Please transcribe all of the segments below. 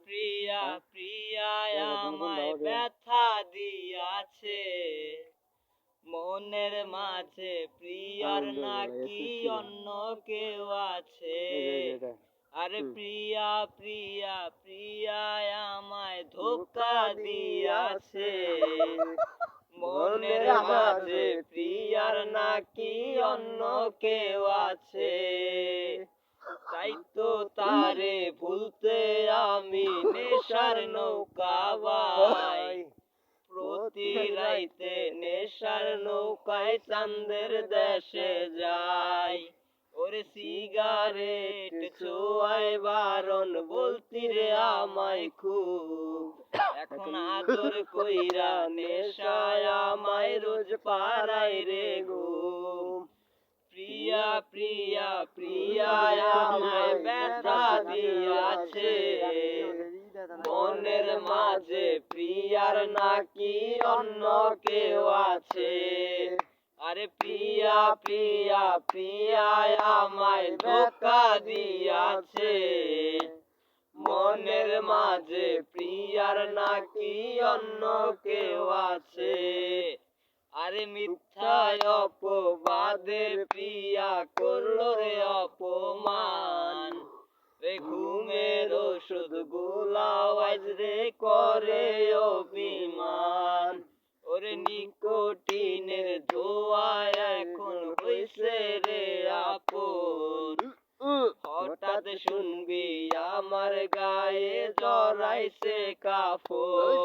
প্রিয়া প্রিয়া আমায় ব্যথা দিয়াছে, মনের মাঝে প্রিয়ার নাকি অন্য কেউ আছে। আরে প্রিয়া প্রিয়া প্রিয়া আমায় ধোঁকা দিয়াছে, মনের মাঝে প্রিয়ার নাকি অন্য কেউ আছে। তাই তো তারে ভুলতে আমি নেশার নৌকা বাই, প্রতি রাইতে নেশার নৌকায় চাঁদের দেশে যাই। ওরে সিগারেট ছোঁয়ায় বারণ বলতি রে আমায় খুব, এখন আদর কইরা নেশায় আমায় রোজ পাড়ায় রে ঘুম। প্রিয়া প্রিয়া প্রিয়া আমায় ব্যথা দিয়াছে, মনের মাঝে প্রিয়ার নাকি অন্য কেউ আছে। আরে প্রিয়া প্রিয়া প্রিয়া আমায় ধোঁকা দিয়াছে, মনের মাঝে প্রিয়ার নাকি অন্য কেউ আছে। আরে মিথ্যায় অপবাদে প্রিয়া করলো রে অপমান, রে ঘুমের ওষুধ গুলাওয়াজ রে করে অভিমান। ওরে নিকোটিনের ধোঁয়া এখন হইছে রে আপন, হঠাৎ শুনবি আমার গায়ে জড়াইছে কাফন।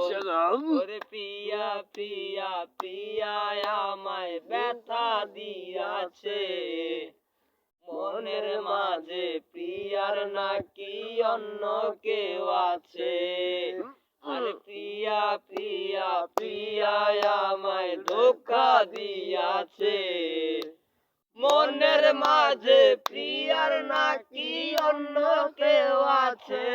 ওরে প্রিয়া প্রিয়া প্রিয়া আমায় ব্যথা দিয়াছে, মনের মাঝে প্রিয়ার নাকি অন্য কেউ আছে। আরে প্রিয়া প্রিয়া প্রিয়া আমায় ধোঁকা দিয়াছে, মনের মাঝে প্রিয়ার নাকি অন্য কেউ আছে।